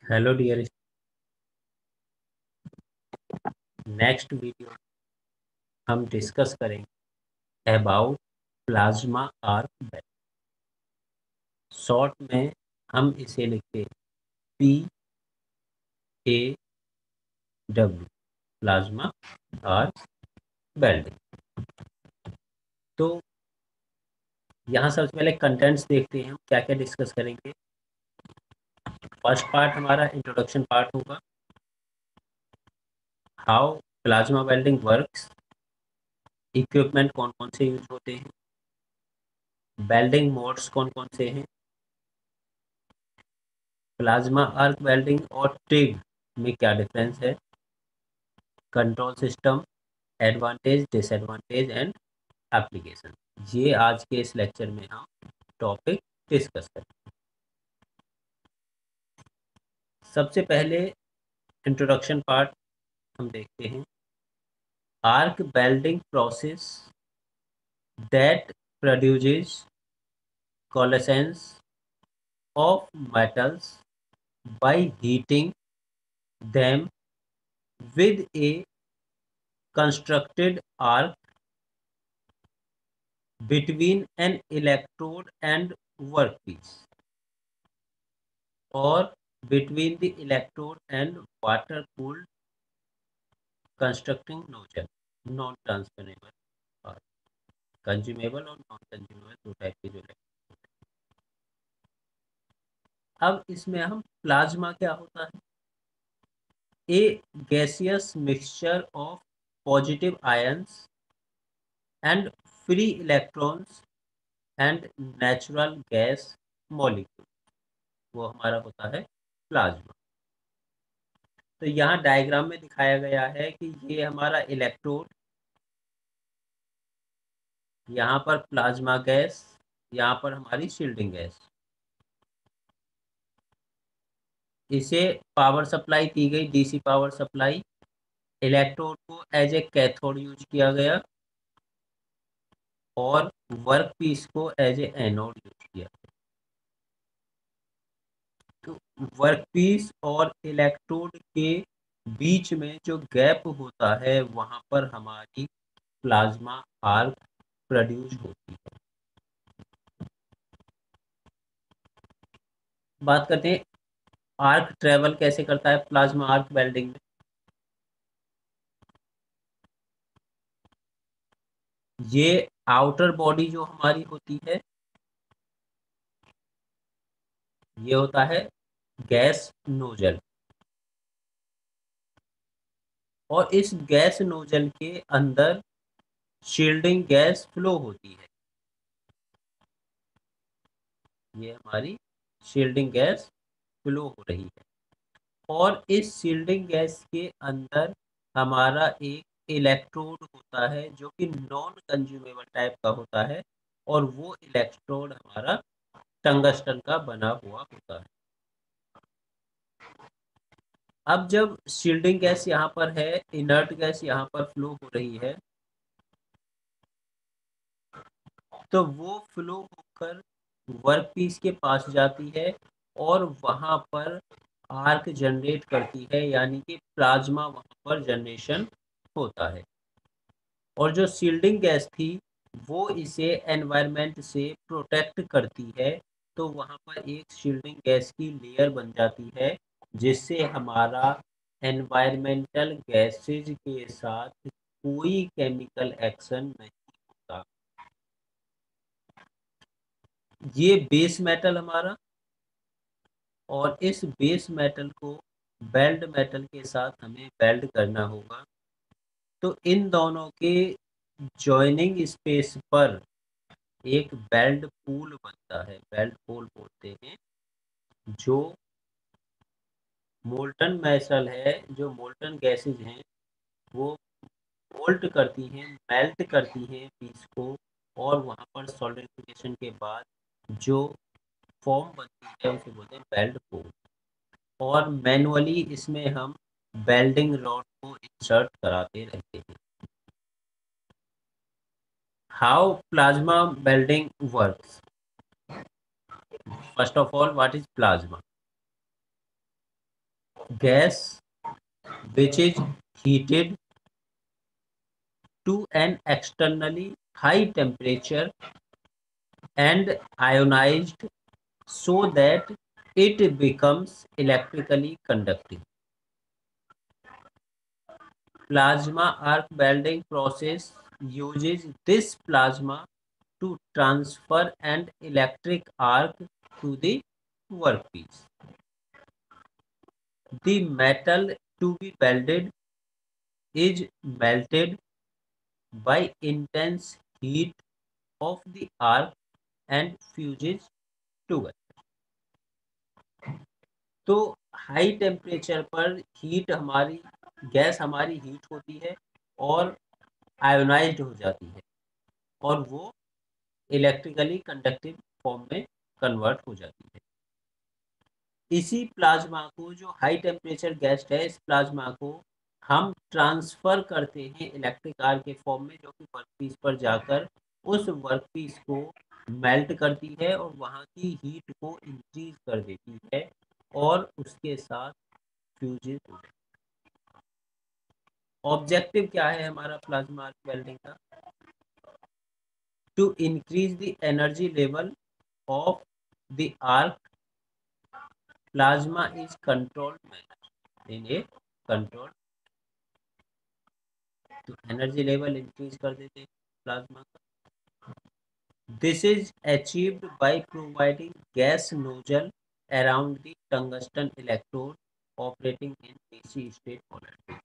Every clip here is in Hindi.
Hello dear. नेक्स्ट वीडियो हम डिस्कस करेंगे about plasma arc battery. Short में हम इसे लिखते PAW, प्लाज्मा आर्क वेल्डिंग। तो यहाँ सबसे पहले कंटेंट्स देखते हैं हम क्या क्या डिस्कस करेंगे। फर्स्ट पार्ट हमारा इंट्रोडक्शन पार्ट होगा, how plasma welding works, equipment कौन कौन से यूज होते हैं, वेल्डिंग मोड्स कौन कौन से हैं, प्लाज्मा आर्क वेल्डिंग और TIG में क्या डिफरेंस है, control system, advantage disadvantage and application. ये आज के इस लेक्चर में हम टॉपिक डिस्कस करें। सबसे पहले इंट्रोडक्शन पार्ट हम देखते हैं। Arc welding process that produces coalescence of metals by heating them with a constructed arc between an electrode and workpiece, or between the electrode and water cooled constructing nozzle, non transferable और कंज्यूमेबल और नॉन कंज्यूमेबल दो टाइप के जो है। अब इसमें हम प्लाज्मा क्या होता है, a gaseous mixture of positive ions and free electrons and natural gas molecule, वो हमारा होता है प्लाज्मा। तो यहाँ डायग्राम में दिखाया गया है कि ये हमारा इलेक्ट्रोड, यहाँ पर प्लाज्मा गैस, यहाँ पर हमारी शील्डिंग गैस। इसे पावर सप्लाई दी गई, डीसी पावर सप्लाई। इलेक्ट्रोड को एज ए कैथोड यूज किया गया और वर्क पीस को एज ए एनोड यूज किया। तो वर्क पीस और इलेक्ट्रोड के बीच में जो गैप होता है वहां पर हमारी प्लाज्मा आर्क प्रोड्यूस होती है। बात करते हैं आर्क ट्रेवल कैसे करता है प्लाज्मा आर्क वेल्डिंग में। ये आउटर बॉडी जो हमारी होती है, ये होता है गैस नोजल, और इस गैस नोजल के अंदर शील्डिंग गैस फ्लो होती है। ये हमारी शील्डिंग गैस फ्लो हो रही है, और इस शील्डिंग गैस के अंदर हमारा एक इलेक्ट्रोड होता है जो कि नॉन कंज्यूमेबल टाइप का होता है, और वो इलेक्ट्रोड हमारा टंगस्टन का बना हुआ होता है। अब जब शील्डिंग गैस यहाँ पर है, इनर्ट गैस यहाँ पर फ्लो हो रही है, तो वो फ्लो होकर वर्क पीस के पास जाती है और वहां पर आर्क जनरेट करती है, यानी कि प्लाज्मा वहां पर जनरेशन होता है। और जो शील्डिंग गैस थी वो इसे एनवायरनमेंट से प्रोटेक्ट करती है, तो वहां पर एक शील्डिंग गैस की लेयर बन जाती है जिससे हमारा एनवायरमेंटल गैसेज के साथ कोई केमिकल एक्शन नहीं होता। ये बेस मेटल हमारा, और इस बेस मेटल को वेल्ड मेटल के साथ हमें वेल्ड करना होगा। तो इन दोनों के जॉइनिंग स्पेस पर एक वेल्ड पूल बनता है, वेल्ड पूल बोलते हैं। जो मोल्टन मेटल है, जो मोल्टन गैसेज हैं, वो मोल्ट करती हैं, मेल्ट करती हैं पीस को, और वहाँ पर सॉलिडिफिकेशन के बाद जो फॉर्म बनती है उसे बोलते हैं वेल्ड पूल। और मैनुअली इसमें हम वेल्डिंग रॉड को इंसर्ट कराते रहते हैं। How plasma welding works. First of all, what is plasma? gas which is heated to an externally high temperature and ionized so that it becomes electrically conductive. Plasma arc welding process uses this plasma to transfer an electric arc to the workpiece. The metal to be welded is melted by intense heat of the arc and fuses together. तो हाई टेम्परेचर पर हीट हमारी गैस हमारी हीट होती है और आयोनाइज्ड हो जाती है और वो इलेक्ट्रिकली कंडक्टिव फॉर्म में कन्वर्ट हो जाती है। इसी प्लाज्मा को जो हाई टेम्परेचर गैस है इस प्लाज्मा को हम ट्रांसफर करते हैं इलेक्ट्रिक आर्क के फॉर्म में जो कि वर्कपीस पर जाकर उस वर्कपीस को मेल्ट करती है और वहाँ की हीट को इंक्रीज कर देती है और उसके साथ फ्यूजेस हो जाती है। ऑब्जेक्टिव क्या है हमारा प्लाज्मा आर्क वेल्डिंग का? To increase the energy level of the arc plasma is controlled manner in a controlled तो एनर्जी लेवल इंक्रीज कर देते हैं प्लाज्मा का। This is achieved by providing gas nozzle around the tungsten electrode operating in DC straight polarity.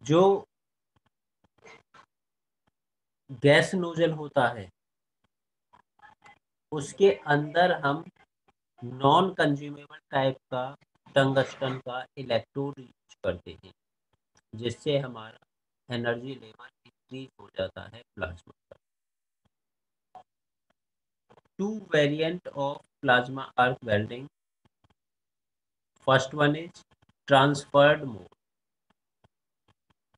जो गैस नोजल होता है उसके अंदर हम नॉन कंज्यूमेबल टाइप का टंगस्टन का इलेक्ट्रोड यूज करते हैं जिससे हमारा एनर्जी लेवल इंक्रीज हो जाता है प्लाज्मा का। Two variant of plasma arc welding. First one is transferred mode,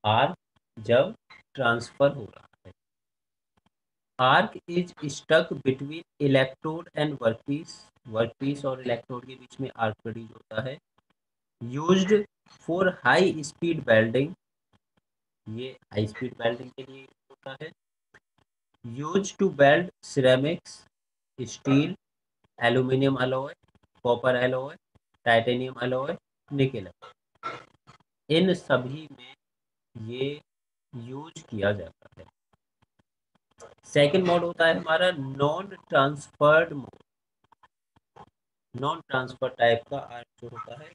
arc जब ट्रांसफर हो रहा है। Arc is stuck between electrode and workpiece, workpiece और इलेक्ट्रोड के बीच में आर्क प्रोड्यूस होता है। Used for high speed welding, ये हाई स्पीड वेल्डिंग के लिए होता है। Use to weld ceramics, steel, aluminium alloy, copper alloy, titanium alloy, nickel, इन सभी में ये यूज किया जाता है। सेकंड मोड होता है हमारा non transferred mode. Non transfer type का आर्क जो होता है,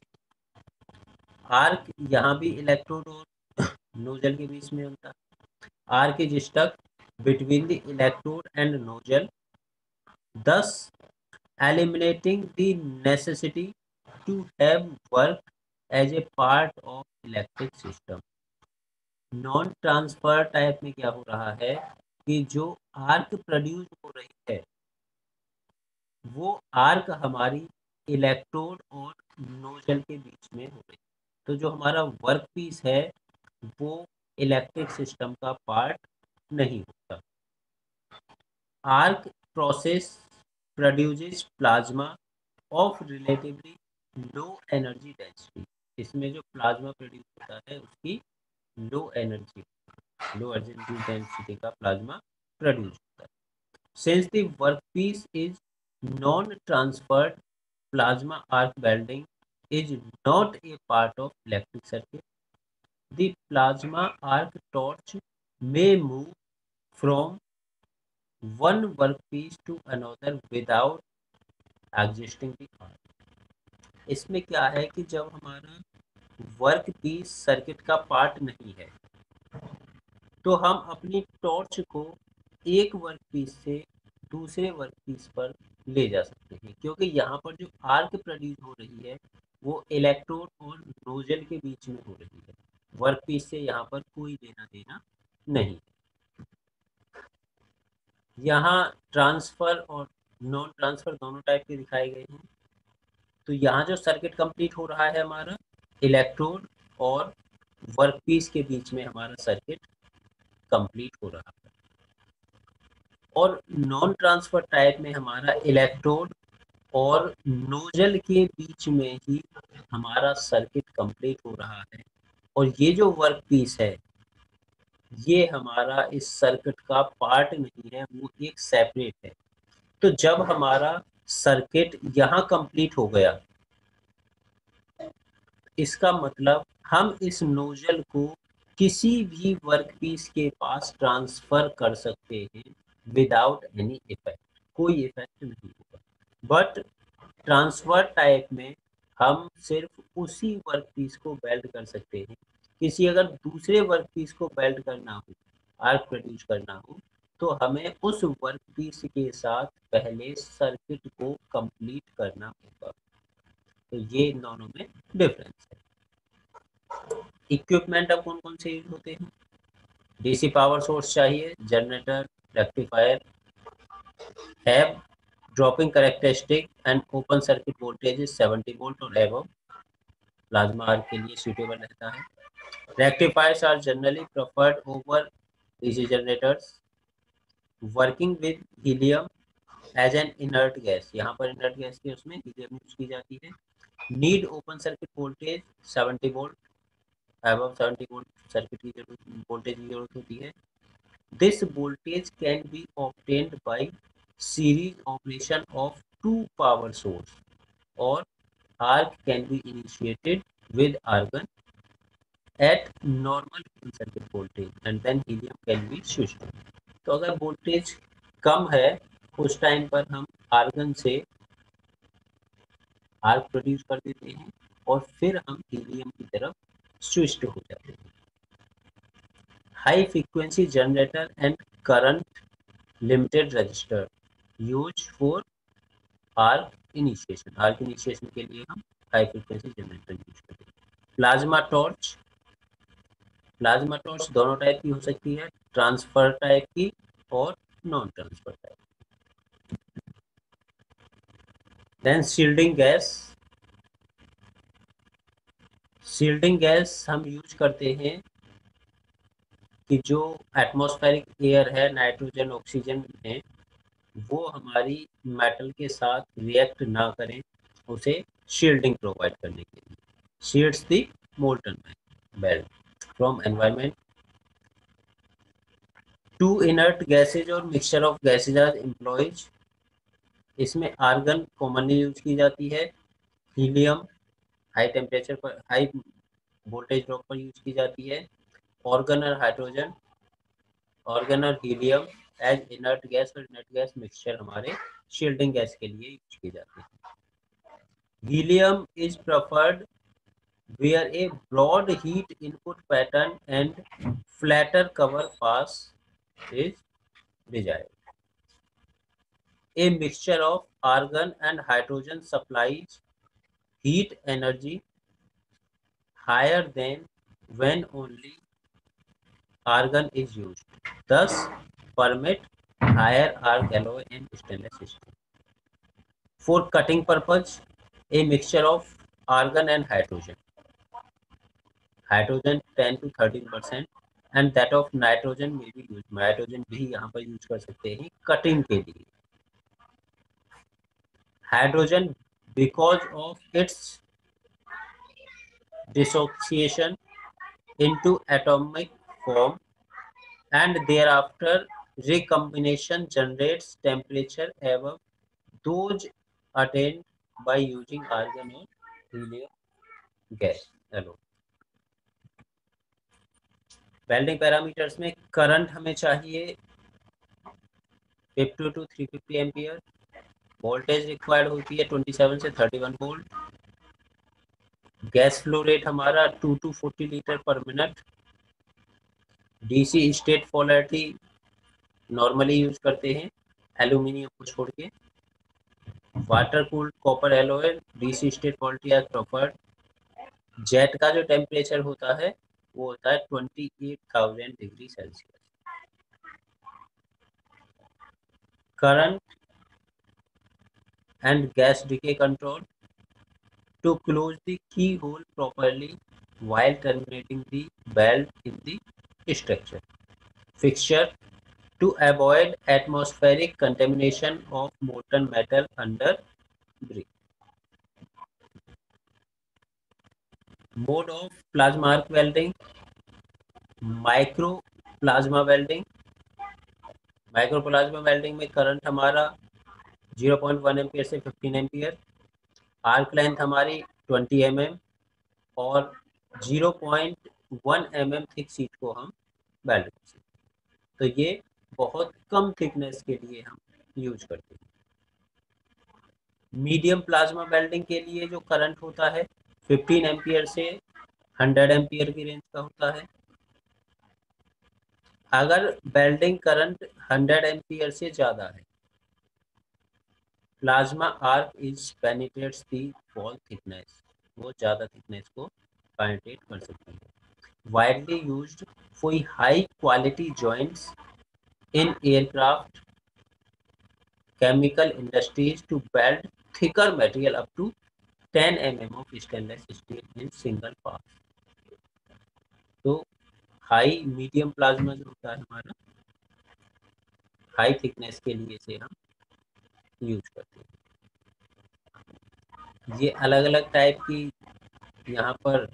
आर्क यहाँ भी इलेक्ट्रोड और नोजल के बीच में होता है। Arc is stuck between the electrode and nozzle, thus eliminating the necessity to have work as a part of electric system। Non transfer type में क्या हो रहा है कि जो आर्क प्रोड्यूस हो रही है वो आर्क हमारी इलेक्ट्रोड और नोजल के बीच में हो रही है। तो जो हमारा वर्क पीस है वो इलेक्ट्रिक सिस्टम का पार्ट नहीं होता। Arc process produces plasma of relatively low energy density. इसमें जो प्लाज्मा प्रोड्यूस होता है उसकी लो एनर्जी डेंसिटी का प्लाज्मा प्रोड्यूस होता है। Since the workpiece is non-transferred, plasma arc welding is not a part of electric circuit. The plasma arc torch may move from one workpiece to another without existing the arc। इसमें क्या है कि जब हमारा वर्क पीस सर्किट का पार्ट नहीं है तो हम अपनी टॉर्च को एक वर्क पीस से दूसरे वर्क पीस पर ले जा सकते हैं क्योंकि यहाँ पर जो आर्क प्रोड्यूस हो रही है वो इलेक्ट्रोड और नोजल के बीच में हो रही है, वर्क पीस से यहाँ पर कोई लेना देना नहीं। यहाँ ट्रांसफर और नॉन ट्रांसफर दोनों टाइप के दिखाए गए हैं। तो यहाँ जो सर्किट कंप्लीट हो रहा है हमारा इलेक्ट्रोड और वर्क पीस के बीच में हमारा सर्किट कंप्लीट हो रहा है। और नॉन ट्रांसफर टाइप में हमारा इलेक्ट्रोड और नोजल के बीच में ही हमारा सर्किट कंप्लीट हो रहा है, और ये जो वर्क पीस है ये हमारा इस सर्किट का पार्ट नहीं है, वो एक सेपरेट है। तो जब हमारा सर्किट यहाँ कंप्लीट हो गया, इसका मतलब हम इस नोजल को किसी भी वर्कपीस के पास ट्रांसफर कर सकते हैं विदाउट एनी इफेक्ट, कोई इफेक्ट नहीं होगा। बट ट्रांसफर टाइप में हम सिर्फ उसी वर्कपीस को वेल्ड कर सकते हैं। किसी अगर दूसरे वर्कपीस को वेल्ड करना हो, आर्क प्रोड्यूस करना हो, तो हमें उस वर्कपीस के साथ पहले सर्किट को कंप्लीट करना होगा। तो ये दोनों में डिफरेंस है। इक्विपमेंट अब कौन कौन से यूज होते हैं? डीसी पावर सोर्स चाहिए, generator, rectifier, have dropping characteristic and open circuit voltage 70 volt और एबव, प्लाज्मा आर्क के लिए सूटेबल रहता है। Rectifiers are generally preferred over DC generators. Working with helium as an inert gas, यहाँ पर इनर्ट गैस की उसमें हीलियम यूज की जाती है। Need open circuit voltage 70 volt, above 70 volt circuit की जरूरत, वोल्टेज की जरूरत होती है। This voltage can be obtained by series operation of two power source, or arc can be initiated with argon at normal open circuit voltage and then helium can be switched on. तो अगर वोल्टेज कम है उस टाइम पर हम आर्गन से आर्क प्रोड्यूस कर देते हैं और फिर हम हीलियम की तरफ स्विच्ड हो जाते हैं। High frequency generator and current limited register use for arc initiation के लिए हम हाई फ्रीक्वेंसी जनरेटर यूज करते हैं। प्लाज्मा टॉर्च दोनों टाइप की हो सकती है, ट्रांसफर टाइप की और non transfer type. Then shielding gas हम यूज करते हैं कि जो एटमॉस्फेरिक एयर है, नाइट्रोजन ऑक्सीजन है, वो हमारी मेटल के साथ रिएक्ट ना करें, उसे शील्डिंग प्रोवाइड करने के लिए। Shields the molten belt from environment. Two inert gases और mixture of gases are employs. इसमें आर्गन कॉमनली यूज की जाती है, हीलियम हाई टेम्परेचर पर, हाई वोल्टेज ड्रॉप पर यूज की जाती है, ऑर्गन और हाइड्रोजन, ऑर्गन और हीलियम एज इनर्ट गैस और इनर्ट गैस मिक्सचर हमारे शील्डिंग गैस के लिए यूज की जाती है। Helium is preferred where a broad heat input pattern and flatter cover pass is desired. A mixture of argon and hydrogen supplies heat energy higher than when only argon is used, thus permit higher arc alloy and stainless steel. For cutting purpose, a mixture of argon and hydrogen 10 to 13% and that of nitrogen में भी यूज, नाइट्रोजन भी यहाँ पर यूज कर सकते हैं कटिंग के लिए। Hydrogen because of its dissociation into atomic form and thereafter recombination generates temperature above those attained by using argon or helium gas alone. Welding parameters में करंट हमें चाहिए 50 to 350 एम्पियर, वोल्टेज रिक्वायर्ड होती है 27 से 31 वोल्ट, गैस फ्लो रेट हमारा 2 to 40 litre per minute, DC straight polarity normally use करते हैं एल्यूमिनियम को छोड़ के, water cooled copper alloy DC straight polarity as preferred. Jet का जो टेम्परेचर होता है वो होता है 28,000 degree Celsius. Current and gas decay control to close the keyhole properly while terminating the belt in the structure. Fixture to avoid atmospheric contamination of molten metal under mode of plasma arc welding, micro plasma welding. Micro plasma welding में करंट हमारा 0.1 एम्पियर से 15 एम्पियर, आर्क लेंथ हमारी 20 mm और 0.1 mm थिक शीट को हम वेल्ड कर सकते हैं। तो ये बहुत कम थिकनेस के लिए हम यूज करते हैं। मीडियम प्लाज्मा वेल्डिंग के लिए जो करंट होता है 15 एम्पियर से 100 एम्पियर की रेंज का होता है। अगर वेल्डिंग करंट 100 एम्पियर से ज़्यादा है, plasma arc is penetrates the wall thickness, वो ज़्यादा थिकनेस को पेनिट्रेट कर सकती है। Widely used for high quality joints in aircraft, chemical industries to weld thicker material up to 10 mm of stainless steel in single pass। तो हाई मीडियम प्लाज्मा जो होता है हमारा, हाई थिकनेस के लिए इसे हम यूज करते हैं। ये अलग अलग टाइप की यहाँ पर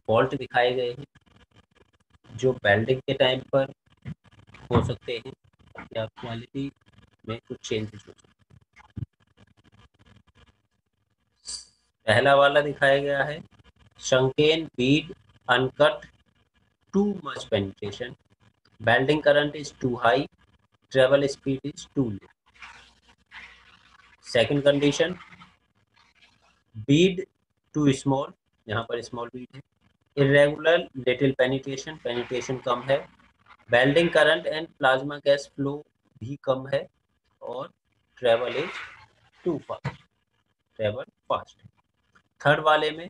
फॉल्ट दिखाए गए हैं जो वेल्डिंग के टाइम पर हो सकते हैं या क्वालिटी में कुछ चेंजेस हो सकते हैं। पहला वाला दिखाया गया है sunken bead undercut too much penetration, welding current is too high, travel speed is too low. Second condition, bead too small, यहाँ पर स्मॉल बीड है। इरेगुलर लिटिल पेनिट्रेशन, पेनिट्रेशन कम है। Welding current and plasma gas flow भी कम है। और travel is too fast, travel fast है। थर्ड वाले में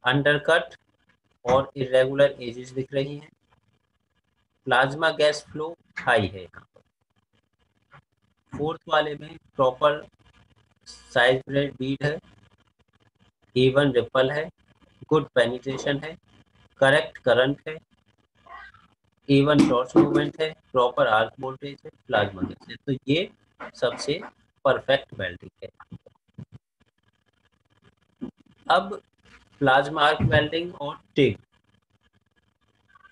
अंडरकट और इरेगुलर एजेस दिख रही हैं। प्लाज्मा गैस फ्लो हाई है यहाँ पर। फोर्थ वाले में प्रॉपर साइज ब्रेड बीड है, इवन रिपल है, गुड पेनिट्रेशन है, करेक्ट करंट है, इवन टॉर्च मूवमेंट है, प्रॉपर आर्क वोल्टेज है, प्लाज्मा गैस है। तो ये सबसे परफेक्ट वेल्डिंग है। अब प्लाज्मा आर्क वेल्डिंग और टिग,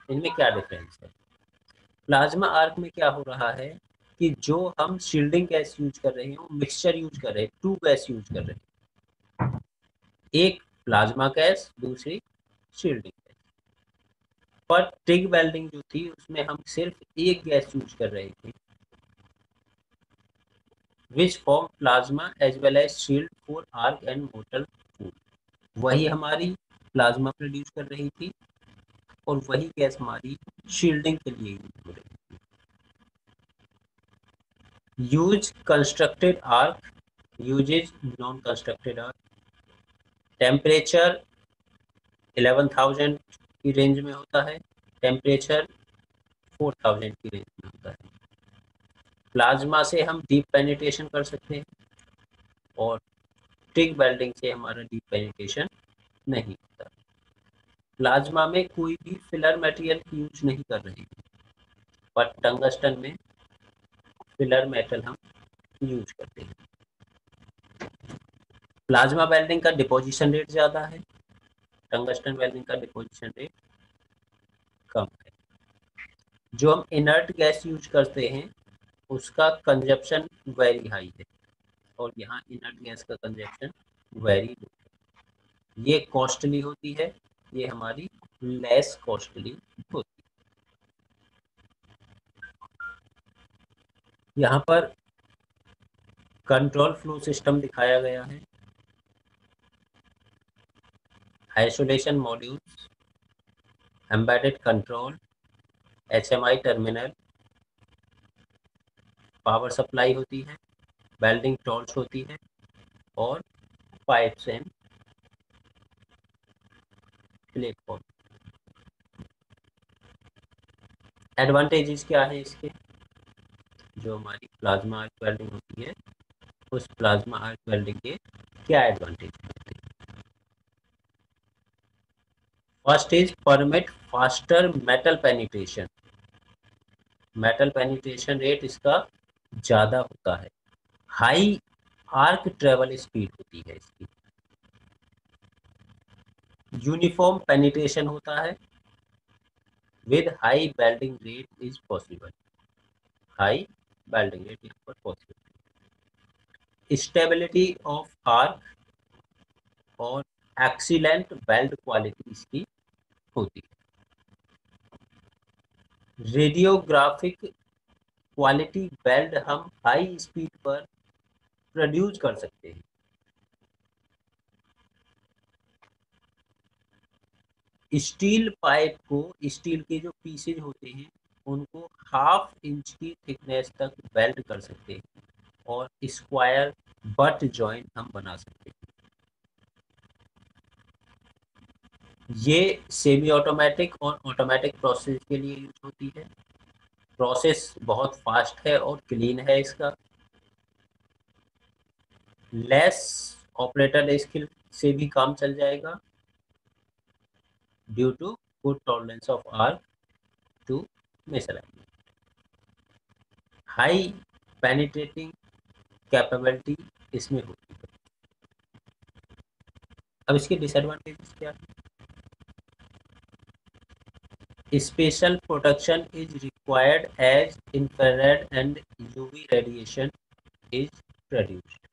इनमें क्या डिफरेंस है? प्लाज्मा आर्क में क्या हो रहा है कि जो हम शील्डिंग गैस यूज कर रहे हैं वो मिक्सचर यूज कर रहे हैं, टू गैस यूज कर रहे हैं, एक प्लाज्मा गैस, दूसरी शील्डिंग गैस। पर टिग वेल्डिंग जो थी उसमें हम सिर्फ एक गैस यूज कर रहे थे, which form plasma as well as shield for arc and molten pool. वही हमारी प्लाज्मा प्रोड्यूस कर रही थी और वही गैस हमारी शील्डिंग के लिए यूज हो रही थी। Use constricted arc, uses non constricted arc. Temperature 11,000 की रेंज में होता है, टेम्परेचर 4,000 की रेंज में होता है। प्लाज्मा से हम डीप पेनिट्रेशन कर सकते हैं और टिग वेल्डिंग से हमारा डीप पेनिट्रेशन नहीं होता। प्लाज्मा में कोई भी फिलर मटेरियल यूज नहीं कर रहे हैं, पर टंगस्टन में फिलर मेटल हम यूज करते हैं। प्लाज्मा वेल्डिंग का डिपोजिशन रेट ज़्यादा है, टंगस्टन वेल्डिंग का डिपोजिशन रेट कम है। जो हम इनर्ट गैस यूज करते हैं उसका कंजप्शन वेरी हाई है और यहाँ इनर्ट गैस का कंजप्शन वेरी लो है। ये कॉस्टली होती है, ये हमारी लेस कॉस्टली होती है। यहाँ पर कंट्रोल फ्लो सिस्टम दिखाया गया है, isolation modules, embedded control, HMI terminal, power supply होती है, वेल्डिंग टॉर्च होती है और पाइप्स एंड प्लेटफॉर्म। एडवांटेजेस क्या है इसके? जो हमारी प्लाज्मा आर्क वेल्डिंग होती है उस प्लाज्मा आर्क वेल्डिंग के क्या एडवांटेज होते हैं? First is permit faster metal penetration, metal penetration rate इसका ज़्यादा होता है। हाई आर्क ट्रेवल स्पीड होती है इसकी। यूनिफॉर्म पेनिट्रेशन होता है, with high welding rate is possible. High welding rate यहाँ पर पॉसिबल। स्टेबिलिटी ऑफ आर्क और एक्सीलेंट वेल्ड क्वालिटी इसकी होती है। रेडियोग्राफिक क्वालिटी वेल्ड हम हाई स्पीड पर प्रोड्यूस कर सकते हैं। स्टील पाइप को, स्टील के जो पीसेज होते हैं उनको हाफ इंच की थिकनेस तक वेल्ड कर सकते हैं और स्क्वायर बट जॉइंट हम बना सकते हैं। ये सेमी ऑटोमेटिक और ऑटोमेटिक प्रोसेस के लिए यूज होती है। प्रोसेस बहुत फास्ट है और क्लीन है इसका। लेस ऑपरेटर स्किल से भी काम चल जाएगा, due to good tolerance of arc to misalignment. High penetrating capability इसमें होती है। अब इसके डिसएडवांटेजेस क्या है? Special protection is required as infrared and UV radiation is produced.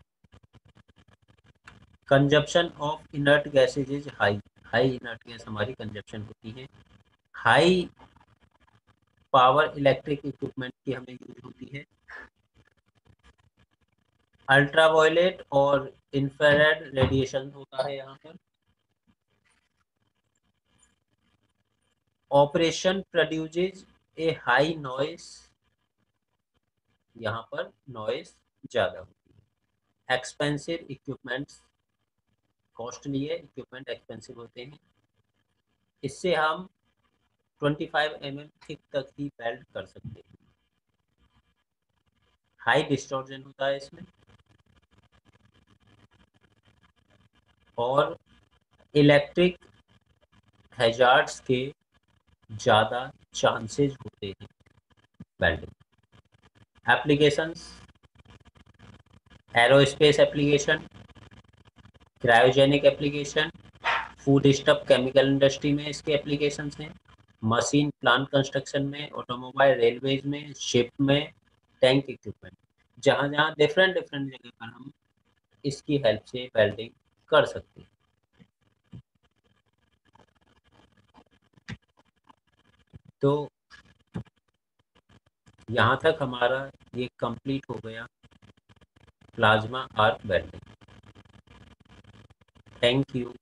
Consumption of inert gases is high. High inert gas हमारी कंजप्शन होती है। हाई पावर इलेक्ट्रिक इक्विपमेंट की हमें यूज होती है। अल्ट्रावायलेट और इंफ्रारेड रेडिएशन होता है यहाँ पर। ऑपरेशन प्रोड्यूसेस ए हाई नॉइस, यहाँ पर नॉइस ज़्यादा होती है। एक्सपेंसिव इक्विपमेंट्स, कॉस्टली है, इक्विपमेंट एक्सपेंसिव होते हैं। इससे हम 25 mm थिक तक ही वेल्ड कर सकते हैं। हाई डिस्टॉर्शन होता है इसमें और इलेक्ट्रिक हैजार्ड्स के ज़्यादा चांसेस होते हैं welding. Applications, aerospace application, cryogenic application, food stuff chemical industry में इसके एप्लीकेशंस हैं। मशीन प्लांट कंस्ट्रक्शन में, ऑटोमोबाइल रेलवेज में, शिप में, टैंक इक्विपमेंट, जहाँ जहाँ डिफरेंट डिफरेंट जगह पर हम इसकी हेल्प से वेल्डिंग कर सकते हैं। तो यहाँ तक हमारा ये कंप्लीट हो गया, plasma arc welding. Thank you.